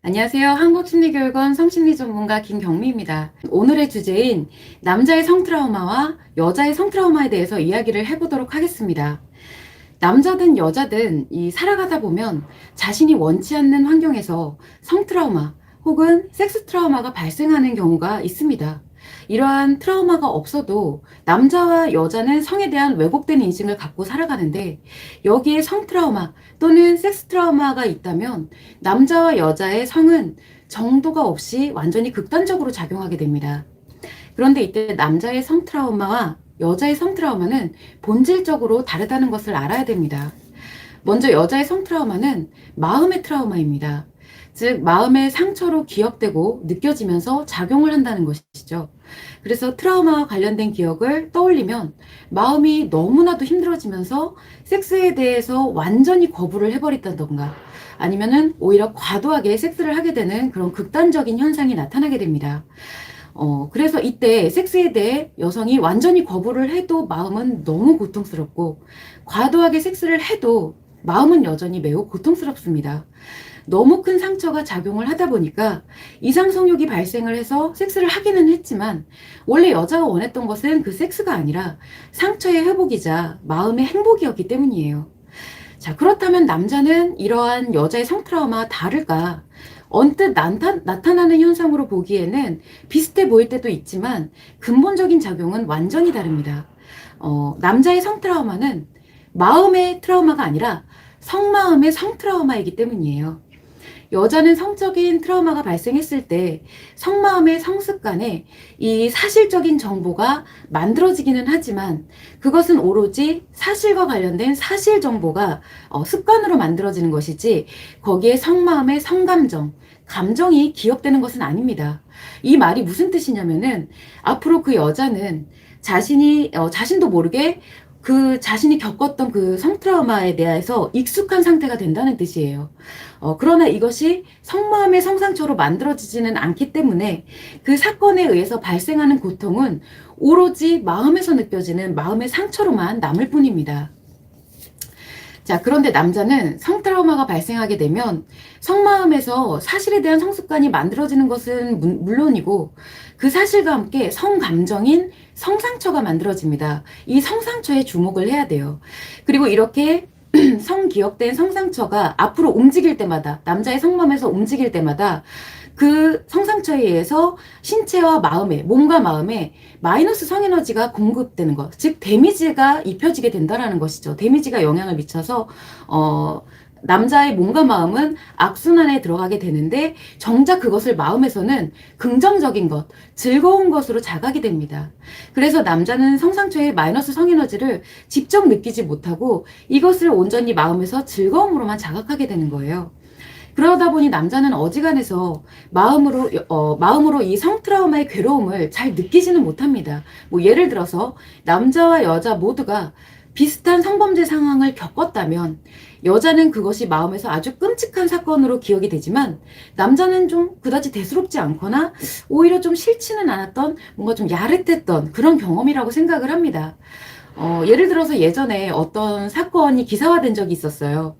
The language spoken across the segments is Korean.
안녕하세요. 한국심리교육원 성심리 전문가 김경미입니다. 오늘의 주제인 남자의 성트라우마와 여자의 성트라우마에 대해서 이야기를 해보도록 하겠습니다. 남자든 여자든 살아가다 보면 자신이 원치 않는 환경에서 성트라우마 혹은 섹스 트라우마가 발생하는 경우가 있습니다. 이러한 트라우마가 없어도 남자와 여자는 성에 대한 왜곡된 인식을 갖고 살아가는데, 여기에 성트라우마 또는 섹스 트라우마가 있다면 남자와 여자의 성은 정도가 없이 완전히 극단적으로 작용하게 됩니다. 그런데 이때 남자의 성트라우마와 여자의 성트라우마는 본질적으로 다르다는 것을 알아야 됩니다. 먼저 여자의 성트라우마는 마음의 트라우마입니다. 즉, 마음의 상처로 기억되고 느껴지면서 작용을 한다는 것이죠. 그래서 트라우마와 관련된 기억을 떠올리면 마음이 너무나도 힘들어지면서 섹스에 대해서 완전히 거부를 해버린다던가, 아니면은 오히려 과도하게 섹스를 하게 되는 그런 극단적인 현상이 나타나게 됩니다. 그래서 이때 섹스에 대해 여성이 완전히 거부를 해도 마음은 너무 고통스럽고, 과도하게 섹스를 해도 마음은 여전히 매우 고통스럽습니다. 너무 큰 상처가 작용을 하다 보니까 이상 성욕이 발생을 해서 섹스를 하기는 했지만, 원래 여자가 원했던 것은 그 섹스가 아니라 상처의 회복이자 마음의 행복이었기 때문이에요. 자, 그렇다면 남자는 이러한 여자의 성트라우마와 다를까? 언뜻 나타나는 현상으로 보기에는 비슷해 보일 때도 있지만 근본적인 작용은 완전히 다릅니다. 남자의 성트라우마는 마음의 트라우마가 아니라 성마음의 성트라우마이기 때문이에요. 여자는 성적인 트라우마가 발생했을 때 성마음의 성습관에 이 사실적인 정보가 만들어지기는 하지만, 그것은 오로지 사실과 관련된 사실 정보가 습관으로 만들어지는 것이지 거기에 성마음의 성감정, 감정이 기억되는 것은 아닙니다. 이 말이 무슨 뜻이냐면은, 앞으로 그 여자는 자신도 모르게 그 자신이 겪었던 그 성트라우마에 대해서 익숙한 상태가 된다는 뜻이에요. 그러나 이것이 성마음의 성상처로 만들어지지는 않기 때문에 그 사건에 의해서 발생하는 고통은 오로지 마음에서 느껴지는 마음의 상처로만 남을 뿐입니다. 자, 그런데 남자는 성트라우마가 발생하게 되면 성마음에서 사실에 대한 성습관이 만들어지는 것은 물론이고, 그 사실과 함께 성감정인 성상처가 만들어집니다. 이 성상처에 주목을 해야 돼요. 그리고 이렇게 성기억된 성상처가 앞으로 움직일 때마다, 남자의 성마음에서 움직일 때마다 그 성상처에 의해서 신체와 몸과 마음에 마이너스 성에너지가 공급되는 것, 즉 데미지가 입혀지게 된다라는 것이죠. 데미지가 영향을 미쳐서 남자의 몸과 마음은 악순환에 들어가게 되는데, 정작 그것을 마음에서는 긍정적인 것, 즐거운 것으로 자각이 됩니다. 그래서 남자는 성상처의 마이너스 성에너지를 직접 느끼지 못하고 이것을 온전히 마음에서 즐거움으로만 자각하게 되는 거예요. 그러다 보니 남자는 어지간해서 마음으로 이 성트라우마의 괴로움을 잘 느끼지는 못합니다. 뭐 예를 들어서 남자와 여자 모두가 비슷한 성범죄 상황을 겪었다면 여자는 그것이 마음에서 아주 끔찍한 사건으로 기억이 되지만, 남자는 좀 그다지 대수롭지 않거나 오히려 좀 싫지는 않았던, 뭔가 좀 야릇했던 그런 경험이라고 생각을 합니다. 예를 들어서 예전에 어떤 사건이 기사화된 적이 있었어요.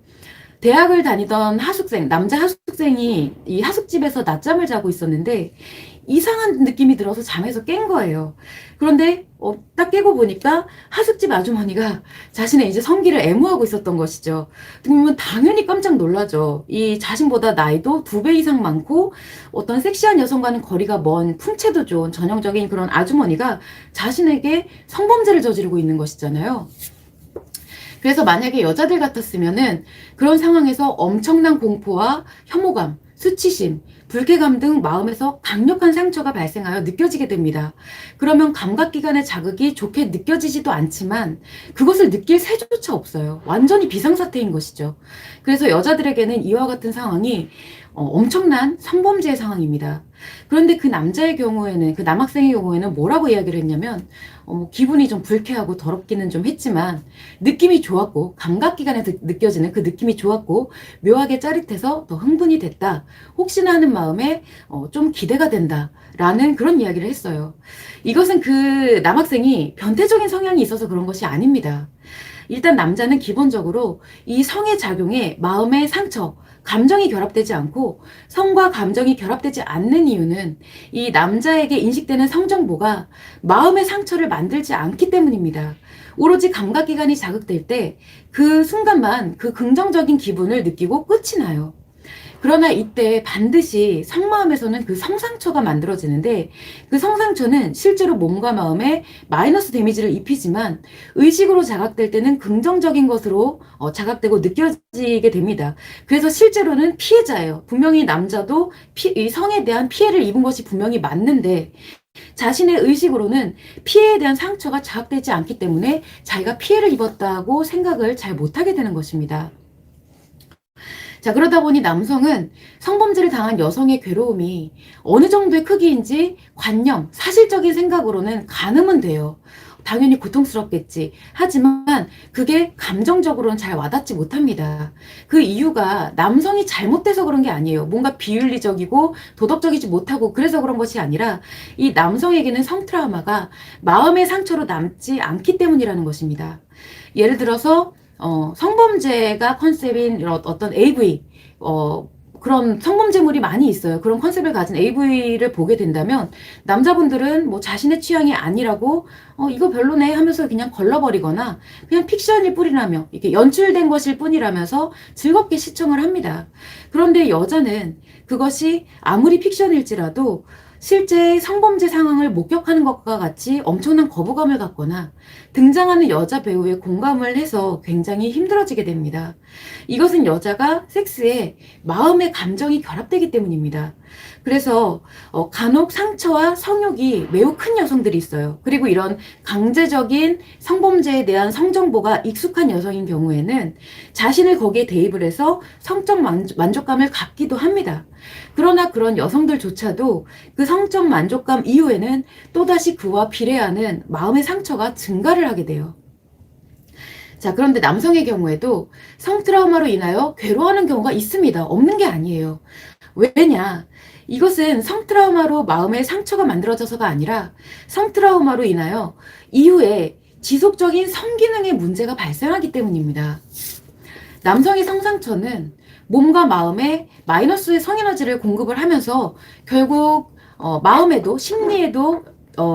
대학을 다니던 남자 하숙생이 이 하숙집에서 낮잠을 자고 있었는데 이상한 느낌이 들어서 잠에서 깬 거예요. 그런데 딱 깨고 보니까 하숙집 아주머니가 자신의 이제 성기를 애무하고 있었던 것이죠. 그러면 당연히 깜짝 놀라죠. 이 자신보다 나이도 2배 이상 많고 어떤 섹시한 여성과는 거리가 먼 풍채도 좋은 전형적인 그런 아주머니가 자신에게 성범죄를 저지르고 있는 것이잖아요. 그래서 만약에 여자들 같았으면은 그런 상황에서 엄청난 공포와 혐오감, 수치심, 불쾌감 등 마음에서 강력한 상처가 발생하여 느껴지게 됩니다. 그러면 감각기관의 자극이 좋게 느껴지지도 않지만 그것을 느낄 새조차 없어요. 완전히 비상사태인 것이죠. 그래서 여자들에게는 이와 같은 상황이 엄청난 성범죄의 상황입니다. 그런데 그 남자의 경우에는, 그 남학생의 경우에는 뭐라고 이야기를 했냐면, 기분이 좀 불쾌하고 더럽기는 좀 했지만 느낌이 좋았고, 감각기관에 느껴지는 그 느낌이 좋았고 묘하게 짜릿해서 더 흥분이 됐다. 혹시나 하는 마음에 좀 기대가 된다. 라는 그런 이야기를 했어요. 이것은 그 남학생이 변태적인 성향이 있어서 그런 것이 아닙니다. 일단 남자는 기본적으로 이 성의 작용에 마음의 상처, 감정이 결합되지 않고 성과 감정이 결합되지 않는 이유는 이 남자에게 인식되는 성정보가 마음의 상처를 만들지 않기 때문입니다. 오로지 감각기관이 자극될 때 그 순간만 그 긍정적인 기분을 느끼고 끝이 나요. 그러나 이때 반드시 성마음에서는 그 성상처가 만들어지는데, 그 성상처는 실제로 몸과 마음에 마이너스 데미지를 입히지만 의식으로 자각될 때는 긍정적인 것으로 자각되고 느껴지게 됩니다. 그래서 실제로는 피해자예요. 분명히 남자도 이 성에 대한 피해를 입은 것이 분명히 맞는데, 자신의 의식으로는 피해에 대한 상처가 자각되지 않기 때문에 자기가 피해를 입었다고 생각을 잘 못하게 되는 것입니다. 자, 그러다 보니 남성은 성범죄를 당한 여성의 괴로움이 어느 정도의 크기인지 관념, 사실적인 생각으로는 가늠은 돼요. 당연히 고통스럽겠지. 하지만 그게 감정적으로는 잘 와닿지 못합니다. 그 이유가 남성이 잘못돼서 그런 게 아니에요. 뭔가 비윤리적이고 도덕적이지 못하고 그래서 그런 것이 아니라 이 남성에게는 성트라우마가 마음의 상처로 남지 않기 때문이라는 것입니다. 예를 들어서 성범죄가 컨셉인 어떤 AV, 그런 성범죄물이 많이 있어요. 그런 컨셉을 가진 AV를 보게 된다면 남자분들은 뭐 자신의 취향이 아니라고 이거 별로네 하면서 그냥 걸러버리거나 그냥 픽션일 뿐이라며 이렇게 연출된 것일 뿐이라면서 즐겁게 시청을 합니다. 그런데 여자는 그것이 아무리 픽션일지라도 실제 성범죄 상황을 목격하는 것과 같이 엄청난 거부감을 갖거나 등장하는 여자 배우에 공감을 해서 굉장히 힘들어지게 됩니다. 이것은 여자가 섹스에 마음의 감정이 결합되기 때문입니다. 그래서 간혹 상처와 성욕이 매우 큰 여성들이 있어요. 그리고 이런 강제적인 성범죄에 대한 성정보가 익숙한 여성인 경우에는 자신을 거기에 대입을 해서 성적 만족감을 갖기도 합니다. 그러나 그런 여성들조차도 그 성적 만족감 이후에는 또다시 그와 비례하는 마음의 상처가 증가를 하게 돼요. 자, 그런데 남성의 경우에도 성트라우마로 인하여 괴로워하는 경우가 있습니다. 없는 게 아니에요. 왜냐? 이것은 성트라우마로 마음의 상처가 만들어져서가 아니라 성트라우마로 인하여 이후에 지속적인 성기능의 문제가 발생하기 때문입니다. 남성의 성상처는 몸과 마음에 마이너스의 성에너지를 공급을 하면서 결국 마음에도 심리에도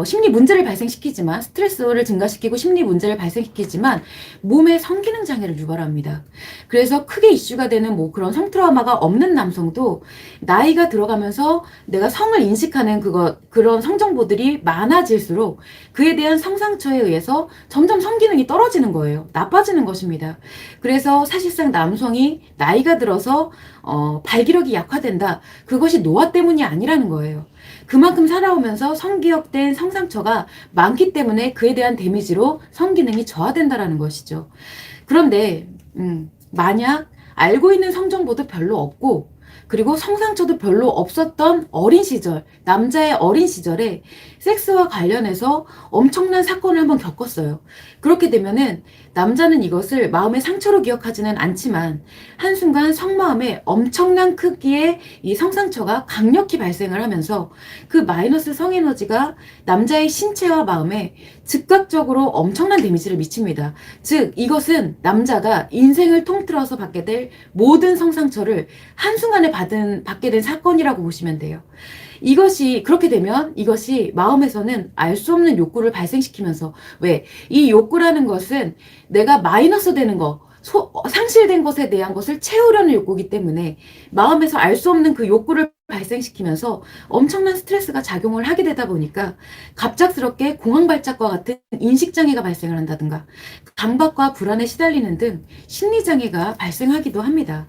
심리 문제를 발생시키지만, 스트레스를 증가시키고 심리 문제를 발생시키지만 몸의 성기능 장애를 유발합니다. 그래서 크게 이슈가 되는 뭐 그런 성트라우마가 없는 남성도 나이가 들어가면서 내가 성을 인식하는 그런 성정보들이 많아질수록 그에 대한 성상처에 의해서 점점 성기능이 떨어지는 거예요. 나빠지는 것입니다. 그래서 사실상 남성이 나이가 들어서 발기력이 약화된다. 그것이 노화 때문이 아니라는 거예요. 그만큼 살아오면서 성기억된 성상처가 많기 때문에 그에 대한 데미지로 성기능이 저하된다라는 것이죠. 그런데 만약 알고 있는 성정보도 별로 없고 그리고 성상처도 별로 없었던 어린 시절, 남자의 어린 시절에 섹스와 관련해서 엄청난 사건을 한번 겪었어요. 그렇게 되면은 남자는 이것을 마음의 상처로 기억하지는 않지만 한순간 성마음에 엄청난 크기의 이 성상처가 강력히 발생을 하면서 그 마이너스 성에너지가 남자의 신체와 마음에 즉각적으로 엄청난 데미지를 미칩니다. 즉 이것은 남자가 인생을 통틀어서 받게 될 모든 성상처를 한순간에 받게 된 사건이라고 보시면 돼요. 이것이 그렇게 되면 이것이 마음에서는 알 수 없는 욕구를 발생시키면서, 왜? 이 욕구라는 것은 내가 마이너스 되는 거, 상실된 것에 대한 것을 채우려는 욕구이기 때문에 마음에서 알 수 없는 그 욕구를 발생시키면서 엄청난 스트레스가 작용을 하게 되다 보니까 갑작스럽게 공황발작과 같은 인식장애가 발생을 한다든가 강박과 불안에 시달리는 등 심리장애가 발생하기도 합니다.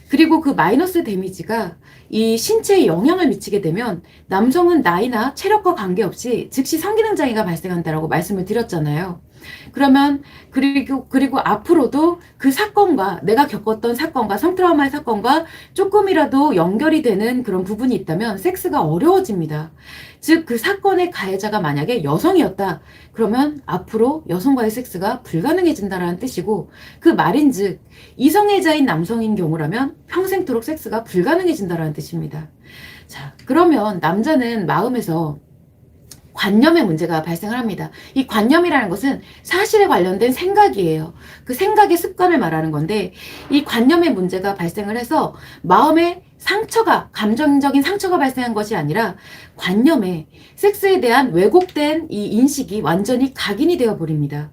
그리고 그 마이너스 데미지가 이 신체에 영향을 미치게 되면 남성은 나이나 체력과 관계없이 즉시 성기능 장애가 발생한다라고 말씀을 드렸잖아요. 그러면 그리고 앞으로도 그 사건과 내가 겪었던 사건과 성트라우마의 사건과 조금이라도 연결이 되는 그런 부분이 있다면 섹스가 어려워집니다. 즉 그 사건의 가해자가 만약에 여성이었다. 그러면 앞으로 여성과의 섹스가 불가능해진다라는 뜻이고, 그 말인즉 이성애자인 남성인 경우라면 평생토록 섹스가 불가능해진다라는 뜻입니다. 자, 그러면 남자는 마음에서 관념의 문제가 발생을 합니다. 이 관념이라는 것은 사실에 관련된 생각이에요. 그 생각의 습관을 말하는 건데, 이 관념의 문제가 발생을 해서 마음에 상처가, 감정적인 상처가 발생한 것이 아니라 관념에, 섹스에 대한 왜곡된 이 인식이 완전히 각인이 되어 버립니다.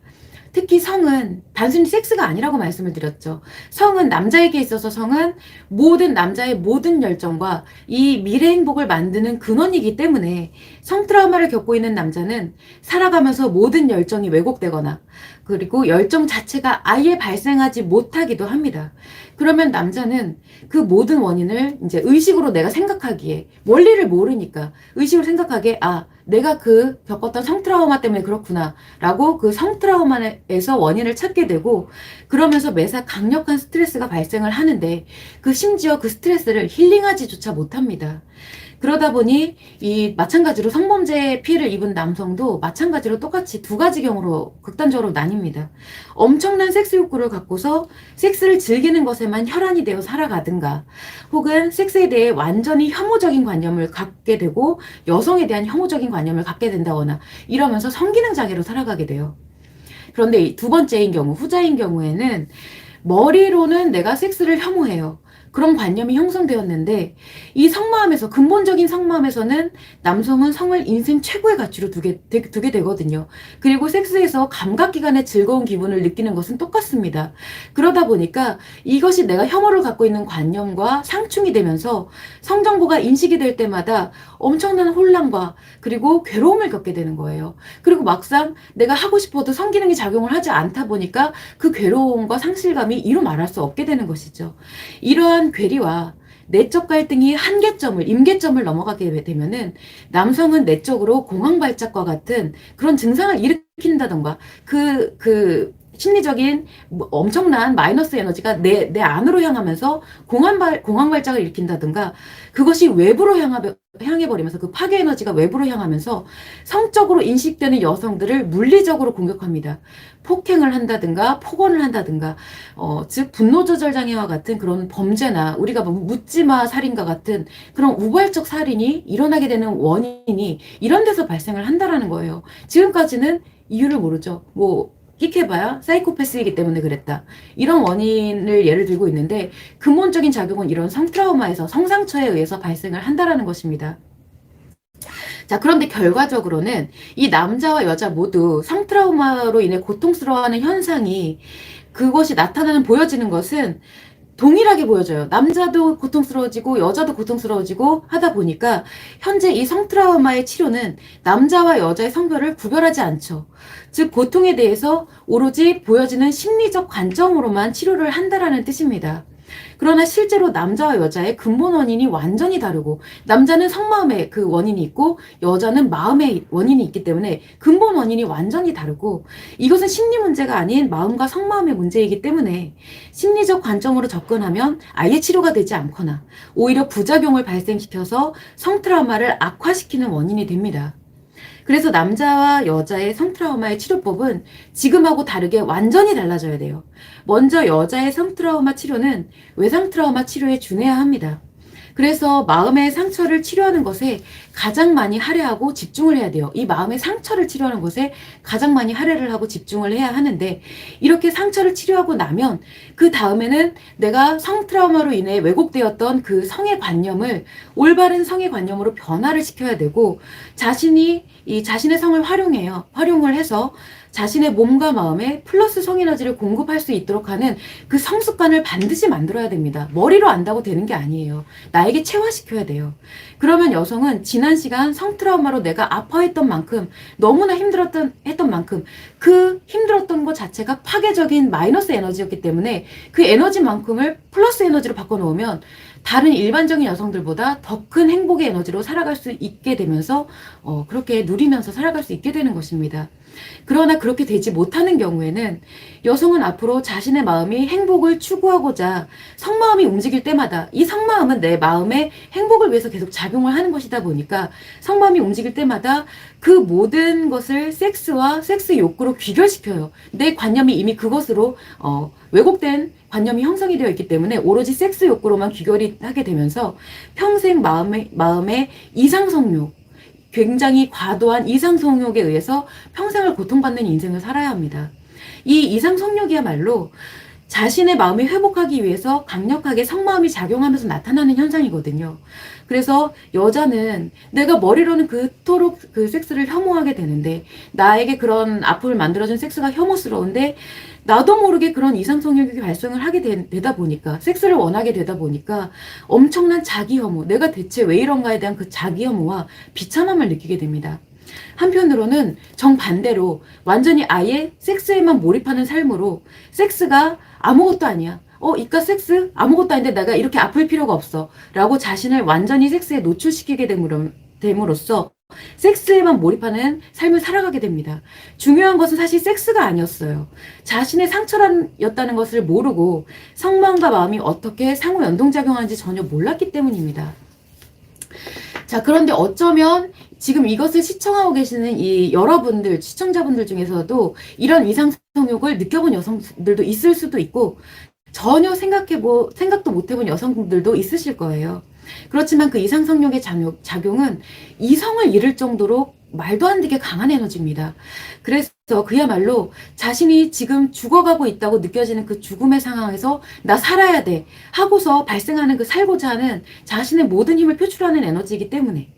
특히 성은 단순히 섹스가 아니라고 말씀을 드렸죠. 성은, 남자에게 있어서 성은 모든 남자의 모든 열정과 이 미래 행복을 만드는 근원이기 때문에, 성 트라우마를 겪고 있는 남자는 살아가면서 모든 열정이 왜곡되거나, 그리고 열정 자체가 아예 발생하지 못하기도 합니다. 그러면 남자는 그 모든 원인을 이제 의식으로 내가 생각하기에, 원리를 모르니까 의식으로 생각하기에, 아, 내가 그 겪었던 성트라우마 때문에 그렇구나 라고 그 성트라우마에서 원인을 찾게 되고, 그러면서 매사 강력한 스트레스가 발생을 하는데, 그 심지어 그 스트레스를 힐링하지조차 못합니다. 그러다 보니 이 마찬가지로 성범죄 피해를 입은 남성도 마찬가지로 똑같이 두 가지 경우로 극단적으로 나뉩니다. 엄청난 섹스 욕구를 갖고서 섹스를 즐기는 것에만 혈안이 되어 살아가든가, 혹은 섹스에 대해 완전히 혐오적인 관념을 갖게 되고 여성에 대한 혐오적인 관념을 갖게 된다거나 이러면서 성기능 장애로 살아가게 돼요. 그런데 두 번째인 경우, 후자인 경우에는 머리로는 내가 섹스를 혐오해요. 그런 관념이 형성되었는데, 이 성마음에서, 근본적인 성마음에서는 남성은 성을 인생 최고의 가치로 두게 되거든요. 그리고 섹스에서 감각기관의 즐거운 기분을 느끼는 것은 똑같습니다. 그러다 보니까 이것이 내가 혐오를 갖고 있는 관념과 상충이 되면서 성정보가 인식이 될 때마다 엄청난 혼란과 그리고 괴로움을 겪게 되는 거예요. 그리고 막상 내가 하고 싶어도 성기능이 작용을 하지 않다 보니까 그 괴로움과 상실감이 이루 말할 수 없게 되는 것이죠. 이러한 괴리와 내적 갈등이 한계점을, 임계점을 넘어가게 되면은 남성은 내적으로 공황발작과 같은 그런 증상을 일으킨다던가, 심리적인 엄청난 마이너스 에너지가 내 안으로 향하면서 공황발작을 일으킨다든가, 그것이 외부로 향해버리면서 그 파괴 에너지가 외부로 향하면서 성적으로 인식되는 여성들을 물리적으로 공격합니다. 폭행을 한다든가 폭언을 한다든가, 즉 분노조절장애와 같은 그런 범죄나, 우리가 뭐 묻지마 살인과 같은 그런 우발적 살인이 일어나게 되는 원인이 이런 데서 발생을 한다라는 거예요. 지금까지는 이유를 모르죠. 뭐 끽해봐야 사이코패스이기 때문에 그랬다, 이런 원인을 예를 들고 있는데, 근본적인 작용은 이런 성트라우마에서, 성상처에 의해서 발생을 한다라는 것입니다. 자, 그런데 결과적으로는 이 남자와 여자 모두 성트라우마로 인해 고통스러워하는 현상이, 그것이 나타나는, 보여지는 것은 동일하게 보여져요. 남자도 고통스러워지고 여자도 고통스러워지고 하다 보니까 현재 이 성트라우마의 치료는 남자와 여자의 성별을 구별하지 않죠. 즉, 고통에 대해서 오로지 보여지는 심리적 관점으로만 치료를 한다라는 뜻입니다. 그러나 실제로 남자와 여자의 근본 원인이 완전히 다르고, 남자는 성마음의 그 원인이 있고 여자는 마음의 원인이 있기 때문에 근본 원인이 완전히 다르고, 이것은 심리 문제가 아닌 마음과 성마음의 문제이기 때문에 심리적 관점으로 접근하면 아예 치료가 되지 않거나 오히려 부작용을 발생시켜서 성트라우마를 악화시키는 원인이 됩니다. 그래서 남자와 여자의 성트라우마의 치료법은 지금하고 다르게 완전히 달라져야 돼요. 먼저 여자의 성트라우마 치료는 외상 트라우마 치료에 준해야 합니다. 그래서 마음의 상처를 치료하는 것에 가장 많이 할애하고 집중을 해야 돼요. 이 마음의 상처를 치료하는 것에 가장 많이 할애를 하고 집중을 해야 하는데, 이렇게 상처를 치료하고 나면 그 다음에는 내가 성트라우마로 인해 왜곡되었던 그 성의 관념을 올바른 성의 관념으로 변화를 시켜야 되고, 자신의 성을 활용을 해서 자신의 몸과 마음에 플러스 성에너지를 공급할 수 있도록 하는 그 성습관을 반드시 만들어야 됩니다. 머리로 안다고 되는 게 아니에요. 나에게 체화시켜야 돼요. 그러면 여성은 지난 시간 성트라우마로 내가 아파했던 만큼, 너무나 했던 만큼 그 힘들었던 것 자체가 파괴적인 마이너스 에너지였기 때문에 그 에너지만큼을 플러스 에너지로 바꿔놓으면 다른 일반적인 여성들보다 더 큰 행복의 에너지로 살아갈 수 있게 되면서 그렇게 누리면서 살아갈 수 있게 되는 것입니다. 그러나 그렇게 되지 못하는 경우에는 여성은 앞으로 자신의 마음이 행복을 추구하고자 성마음이 움직일 때마다, 이 성마음은 내 마음의 행복을 위해서 계속 작용을 하는 것이다 보니까 성마음이 움직일 때마다 그 모든 것을 섹스와 섹스 욕구로 귀결시켜요. 내 관념이 이미 그것으로 왜곡된 관념이 형성이 되어 있기 때문에 오로지 섹스 욕구로만 귀결이 하게 되면서 평생 마음의 이상성욕, 굉장히 과도한 이상성욕에 의해서 평생을 고통받는 인생을 살아야 합니다. 이 이상성욕이야말로 자신의 마음이 회복하기 위해서 강력하게 성마음이 작용하면서 나타나는 현상이거든요. 그래서 여자는 내가 머리로는 그토록 그 섹스를 혐오하게 되는데, 나에게 그런 아픔을 만들어준 섹스가 혐오스러운데, 나도 모르게 그런 이상성욕이 발생을 하게 되다 보니까, 섹스를 원하게 되다 보니까 엄청난 자기 혐오, 내가 대체 왜 이런가에 대한 그 자기 혐오와 비참함을 느끼게 됩니다. 한편으로는 정반대로 완전히 아예 섹스에만 몰입하는 삶으로, 섹스가 아무것도 아니야, 이깟 섹스? 아무것도 아닌데 내가 이렇게 아플 필요가 없어 라고 자신을 완전히 섹스에 노출시키게 됨으로써 섹스에만 몰입하는 삶을 살아가게 됩니다. 중요한 것은 사실 섹스가 아니었어요. 자신의 상처였다는 것을 모르고 성마음과 마음이 어떻게 상호 연동작용하는지 전혀 몰랐기 때문입니다. 자, 그런데 어쩌면 지금 이것을 시청하고 계시는 이 여러분들, 시청자분들 중에서도 이런 이상성욕을 느껴본 여성들도 있을 수도 있고, 전혀 생각도 못 해본 여성분들도 있으실 거예요. 그렇지만 그 이상성욕의 작용은 이성을 잃을 정도로 말도 안 되게 강한 에너지입니다. 그래서 그야말로 자신이 지금 죽어가고 있다고 느껴지는 그 죽음의 상황에서 나 살아야 돼 하고서 발생하는 그 살고자 하는 자신의 모든 힘을 표출하는 에너지이기 때문에,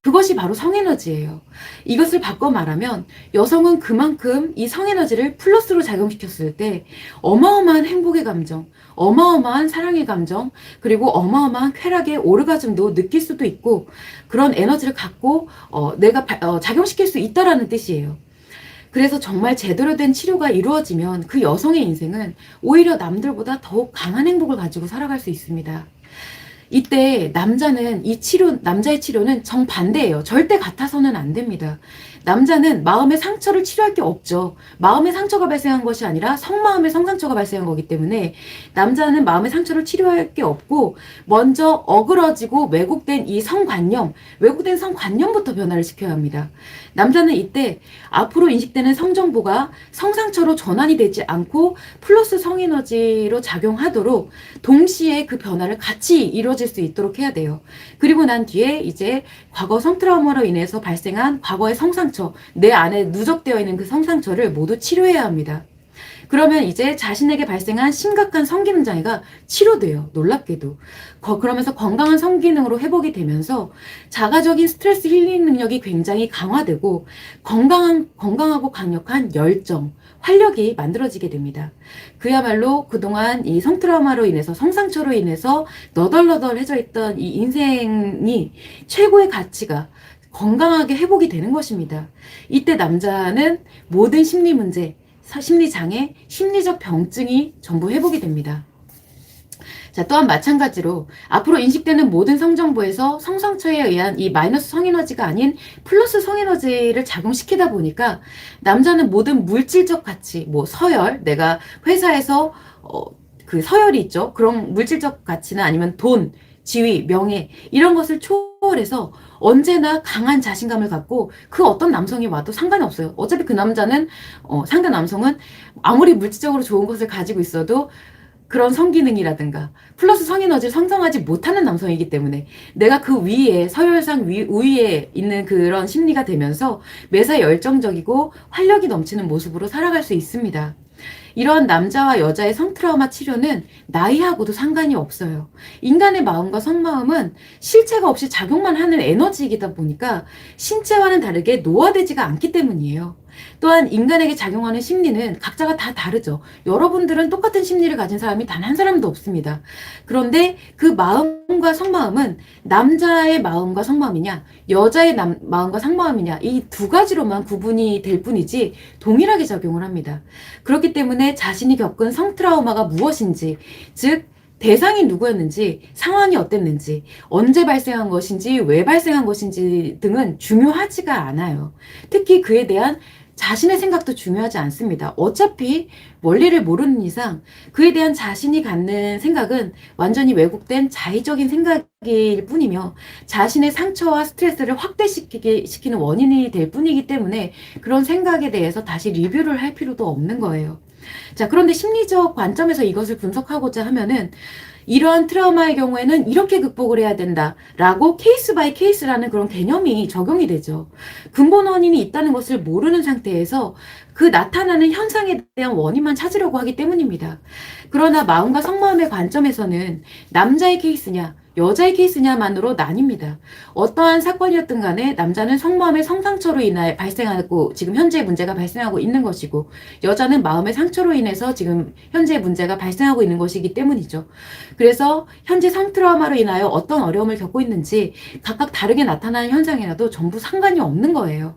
그것이 바로 성에너지예요. 이것을 바꿔 말하면 여성은 그만큼 이 성에너지를 플러스로 작용시켰을 때 어마어마한 행복의 감정, 어마어마한 사랑의 감정, 그리고 어마어마한 쾌락의 오르가즘도 느낄 수도 있고, 그런 에너지를 갖고 내가 작용시킬 수 있다라는 뜻이에요. 그래서 정말 제대로 된 치료가 이루어지면 그 여성의 인생은 오히려 남들보다 더욱 강한 행복을 가지고 살아갈 수 있습니다. 이때 남자의 치료는 정반대예요. 절대 같아서는 안 됩니다. 남자는 마음의 상처를 치료할 게 없죠. 마음의 상처가 발생한 것이 아니라 성마음의 성상처가 발생한 거기 때문에 남자는 마음의 상처를 치료할 게 없고, 먼저 어그러지고 왜곡된 왜곡된 성관념부터 변화를 시켜야 합니다. 남자는 이때 앞으로 인식되는 성정보가 성상처로 전환이 되지 않고 플러스 성에너지로 작용하도록 동시에 그 변화를 같이 이루어질 수 있도록 해야 돼요. 그리고 난 뒤에 이제 과거 성트라우마로 인해서 발생한 과거의 성상처, 내 안에 누적되어 있는 그 성상처를 모두 치료해야 합니다. 그러면 이제 자신에게 발생한 심각한 성기능 장애가 치료돼요. 놀랍게도. 그러면서 건강한 성기능으로 회복이 되면서 자가적인 스트레스 힐링 능력이 굉장히 강화되고, 건강하고 강력한 열정, 활력이 만들어지게 됩니다. 그야말로 그동안 이 성트라우마로 인해서, 성상처로 인해서 너덜너덜해져 있던 이 인생이 최고의 가치가 건강하게 회복이 되는 것입니다. 이때 남자는 모든 심리 문제, 심리장애, 심리적 병증이 전부 회복이 됩니다. 자, 또한 마찬가지로 앞으로 인식되는 모든 성정보에서 성상처에 의한 이 마이너스 성에너지가 아닌 플러스 성에너지를 작용시키다 보니까 남자는 모든 물질적 가치, 서열, 내가 회사에서 그 서열이 있죠. 그런 물질적 가치나 아니면 돈, 지위, 명예, 이런 것을 초월해서 언제나 강한 자신감을 갖고 그 어떤 남성이 와도 상관이 없어요. 어차피 그 남자는, 상대 남성은 아무리 물질적으로 좋은 것을 가지고 있어도 그런 성기능이라든가 플러스 성에너지를 성장하지 못하는 남성이기 때문에 내가 그 위에, 서열상 우위에 있는 그런 심리가 되면서 매사 열정적이고 활력이 넘치는 모습으로 살아갈 수 있습니다. 이런 남자와 여자의 성트라우마 치료는 나이하고도 상관이 없어요. 인간의 마음과 성마음은 실체가 없이 작용만 하는 에너지이다 보니까 신체와는 다르게 노화되지가 않기 때문이에요. 또한 인간에게 작용하는 심리는 각자가 다 다르죠. 여러분들은 똑같은 심리를 가진 사람이 단 한 사람도 없습니다. 그런데 그 마음과 성마음은 남자의 마음과 성마음이냐, 여자의 마음과 성마음이냐, 이 두 가지로만 구분이 될 뿐이지 동일하게 작용을 합니다. 그렇기 때문에 자신이 겪은 성트라우마가 무엇인지, 즉 대상이 누구였는지, 상황이 어땠는지, 언제 발생한 것인지, 왜 발생한 것인지 등은 중요하지가 않아요. 특히 그에 대한 자신의 생각도 중요하지 않습니다. 어차피 원리를 모르는 이상 그에 대한 자신이 갖는 생각은 완전히 왜곡된 자의적인 생각일 뿐이며 자신의 상처와 스트레스를 확대시키는 원인이 될 뿐이기 때문에 그런 생각에 대해서 다시 리뷰를 할 필요도 없는 거예요. 자, 그런데 심리적 관점에서 이것을 분석하고자 하면은 이러한 트라우마의 경우에는 이렇게 극복을 해야 된다라고 케이스 바이 케이스라는 그런 개념이 적용이 되죠. 근본 원인이 있다는 것을 모르는 상태에서 그 나타나는 현상에 대한 원인만 찾으려고 하기 때문입니다. 그러나 마음과 성마음의 관점에서는 남자의 케이스냐 여자의 케이스냐만으로 나뉩니다. 어떠한 사건이었든 간에 남자는 성마음의 성상처로 인하여 발생하고 지금 현재 문제가 발생하고 있는 것이고 여자는 마음의 상처로 인해서 지금 현재 문제가 발생하고 있는 것이기 때문이죠. 그래서 현재 성트라우마로 인하여 어떤 어려움을 겪고 있는지 각각 다르게 나타나는 현상이라도 전부 상관이 없는 거예요.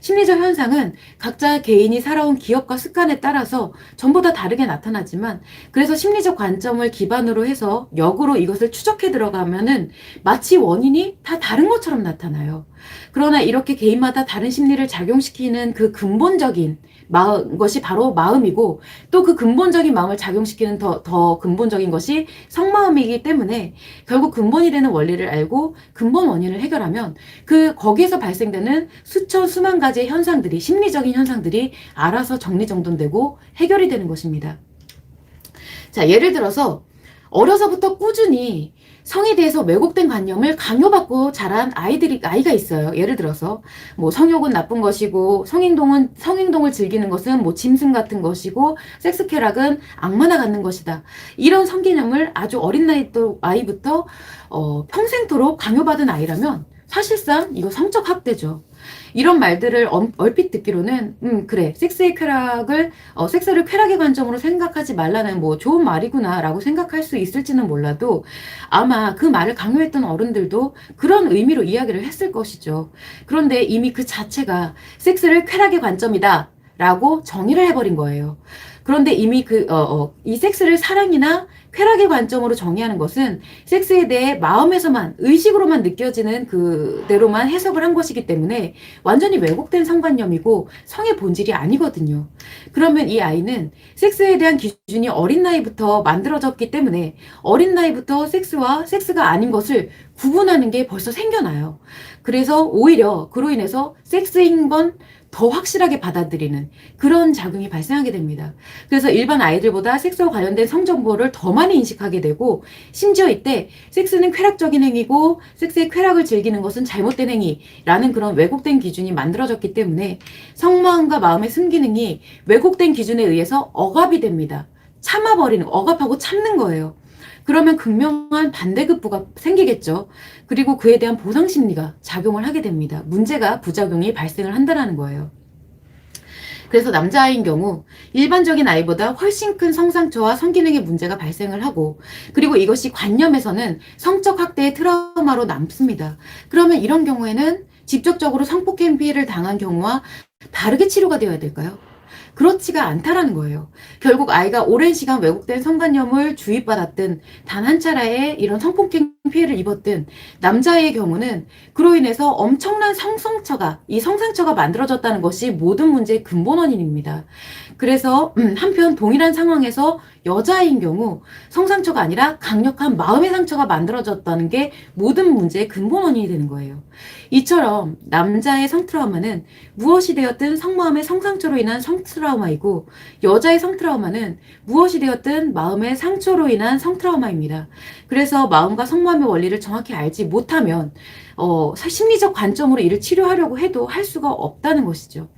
심리적 현상은 각자 개인이 살아온 기억과 습관에 따라서 전부 다 다르게 나타나지만 그래서 심리적 관점을 기반으로 해서 역으로 이것을 추적해 들어가면은 마치 원인이 다 다른 것처럼 나타나요. 그러나 이렇게 개인마다 다른 심리를 작용시키는 그 근본적인 것이 바로 마음이고 또 그 근본적인 마음을 작용시키는 더 근본적인 것이 성마음이기 때문에 결국 근본이 되는 원리를 알고 근본 원인을 해결하면 거기에서 발생되는 수천 수만 가지의 현상들이 심리적인 현상들이 알아서 정리정돈되고 해결이 되는 것입니다. 자, 예를 들어서 어려서부터 꾸준히 성에 대해서 왜곡된 관념을 강요받고 자란 아이가 있어요. 예를 들어서 뭐 성욕은 나쁜 것이고 성행동을 즐기는 것은 뭐 짐승 같은 것이고 섹스 쾌락은 악마나 갖는 것이다. 이런 성개념을 아주 어린 아이부터 평생토록 강요받은 아이라면 사실상 이거 성적 학대죠. 이런 말들을 얼핏 듣기로는 그래 섹스의 쾌락을 섹스를 쾌락의 관점으로 생각하지 말라는 뭐 좋은 말이구나 라고 생각할 수 있을지는 몰라도 아마 그 말을 강요했던 어른들도 그런 의미로 이야기를 했을 것이죠. 그런데 이미 그 자체가 섹스를 쾌락의 관점이다 라고 정의를 해버린 거예요. 그런데 이미 이 섹스를 사랑이나 쾌락의 관점으로 정의하는 것은 섹스에 대해 마음에서만 의식으로만 느껴지는 그대로만 해석을 한 것이기 때문에 완전히 왜곡된 성관념이고 성의 본질이 아니거든요. 그러면 이 아이는 섹스에 대한 기준이 어린 나이부터 만들어졌기 때문에 어린 나이부터 섹스와 섹스가 아닌 것을 구분하는 게 벌써 생겨나요. 그래서 오히려 그로 인해서 섹스인 건 더 확실하게 받아들이는 그런 작용이 발생하게 됩니다. 그래서 일반 아이들보다 섹스와 관련된 성정보를 더 많이 인식하게 되고 심지어 이때 섹스는 쾌락적인 행위고 섹스의 쾌락을 즐기는 것은 잘못된 행위라는 그런 왜곡된 기준이 만들어졌기 때문에 성마음과 마음의 순기능이 왜곡된 기준에 의해서 억압이 됩니다. 억압하고 참는 거예요. 그러면 극명한 반대급부가 생기겠죠. 그리고 그에 대한 보상심리가 작용을 하게 됩니다. 문제가 부작용이 발생을 한다는 거예요. 그래서 남자아이인 경우 일반적인 아이보다 훨씬 큰 성상처와 성기능의 문제가 발생을 하고 그리고 이것이 관념에서는 성적 학대의 트라우마로 남습니다. 그러면 이런 경우에는 직접적으로 성폭행 피해를 당한 경우와 다르게 치료가 되어야 될까요? 그렇지가 않다라는 거예요. 결국 아이가 오랜 시간 왜곡된 성관념을 주입받았든 단 한 차례의 이런 성폭행 피해를 입었든 남자의 경우는 그로 인해서 엄청난 이 성상처가 만들어졌다는 것이 모든 문제의 근본 원인입니다. 그래서 한편 동일한 상황에서 여자아이인 경우 성상처가 아니라 강력한 마음의 상처가 만들어졌다는 게 모든 문제의 근본 원인이 되는 거예요. 이처럼 남자의 성트라우마는 무엇이 되었든 성마음의 성상처로 인한 성트라우마이고 여자의 성트라우마는 무엇이 되었든 마음의 상처로 인한 성트라우마입니다. 그래서 마음과 성마음의 원리를 정확히 알지 못하면 심리적 관점으로 이를 치료하려고 해도 할 수가 없다는 것이죠.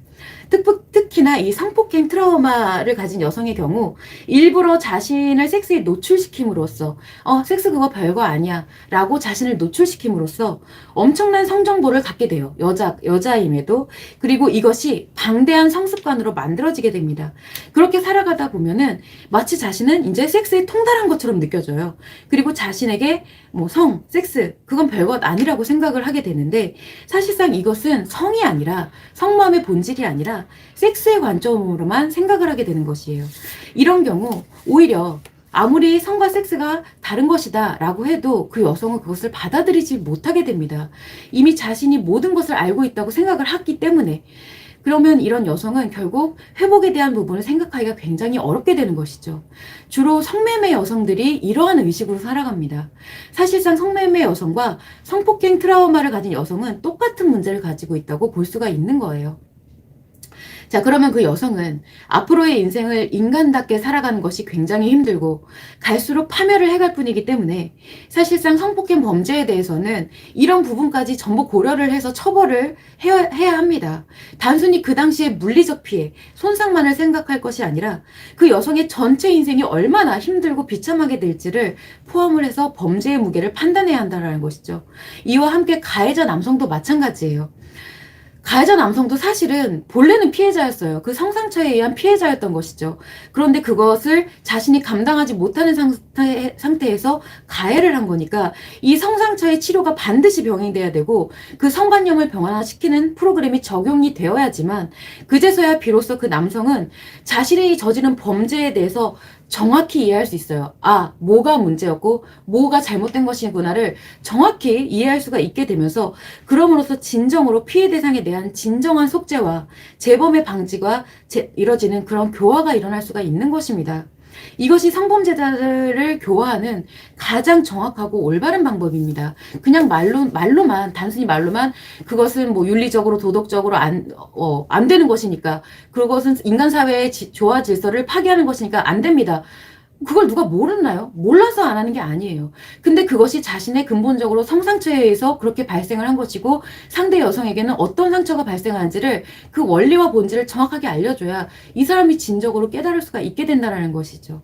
특히나 이 성폭행 트라우마를 가진 여성의 경우 일부러 자신을 섹스에 노출시킴으로써 섹스 그거 별거 아니야 라고 자신을 노출시킴으로써 엄청난 성정보를 갖게 돼요. 여자임에도. 그리고 이것이 방대한 성습관으로 만들어지게 됩니다. 그렇게 살아가다 보면은 마치 자신은 이제 섹스에 통달한 것처럼 느껴져요. 그리고 자신에게 섹스 그건 별것 아니라고 생각을 하게 되는데 사실상 이것은 성이 아니라 성마음의 본질이 아니라 섹스의 관점으로만 생각을 하게 되는 것이에요. 이런 경우 오히려 아무리 성과 섹스가 다른 것이다 라고 해도 그 여성은 그것을 받아들이지 못하게 됩니다. 이미 자신이 모든 것을 알고 있다고 생각을 했기 때문에. 그러면 이런 여성은 결국 회복에 대한 부분을 생각하기가 굉장히 어렵게 되는 것이죠. 주로 성매매 여성들이 이러한 의식으로 살아갑니다. 사실상 성매매 여성과 성폭행 트라우마를 가진 여성은 똑같은 문제를 가지고 있다고 볼 수가 있는 거예요. 자, 그러면 그 여성은 앞으로의 인생을 인간답게 살아가는 것이 굉장히 힘들고 갈수록 파멸을 해갈 뿐이기 때문에 사실상 성폭행 범죄에 대해서는 이런 부분까지 전부 고려를 해서 처벌을 해야 합니다. 단순히 그 당시의 물리적 피해, 손상만을 생각할 것이 아니라 그 여성의 전체 인생이 얼마나 힘들고 비참하게 될지를 포함을 해서 범죄의 무게를 판단해야 한다는 것이죠. 이와 함께 가해자 남성도 마찬가지예요. 가해자 남성도 사실은 본래는 피해자였어요. 그 성상처에 의한 피해자였던 것이죠. 그런데 그것을 자신이 감당하지 못하는 상태에서 가해를 한 거니까 이 성상처의 치료가 반드시 병행돼야 되고 그 성관념을 병환화시키는 프로그램이 적용이 되어야지만 그제서야 비로소 그 남성은 자신이 저지른 범죄에 대해서 정확히 이해할 수 있어요. 아, 뭐가 문제였고 뭐가 잘못된 것이구나를 정확히 이해할 수가 있게 되면서 그럼으로써 진정으로 피해 대상에 대한 진정한 속죄와 재범의 방지가 이뤄지는 그런 교화가 일어날 수가 있는 것입니다. 이것이 성범죄자들을 교화하는 가장 정확하고 올바른 방법입니다. 그냥 말로만, 단순히 말로만 그것은 뭐 윤리적으로, 도덕적으로 안 되는 것이니까, 그것은 인간 사회의 조화 질서를 파괴하는 것이니까 안 됩니다. 그걸 누가 모르나요? 몰라서 안 하는 게 아니에요. 근데 그것이 자신의 근본적으로 성상처에 의해서 그렇게 발생을 한 것이고 상대 여성에게는 어떤 상처가 발생하는지를 그 원리와 본질을 정확하게 알려줘야 이 사람이 진정으로 깨달을 수가 있게 된다는 것이죠.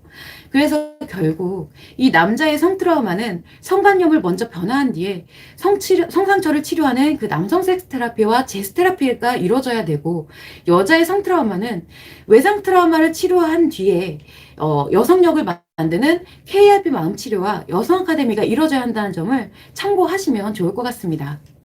그래서 결국 이 남자의 성트라우마는 성관념을 먼저 변화한 뒤에 성상처를 치료하는 그 남성 섹스 테라피와 제스 테라피가 이루어져야 되고, 여자의 성트라우마는 외상 트라우마를 치료한 뒤에 여성력을 만드는 KRP 마음치료와 여성 아카데미가 이루어져야 한다는 점을 참고하시면 좋을 것 같습니다.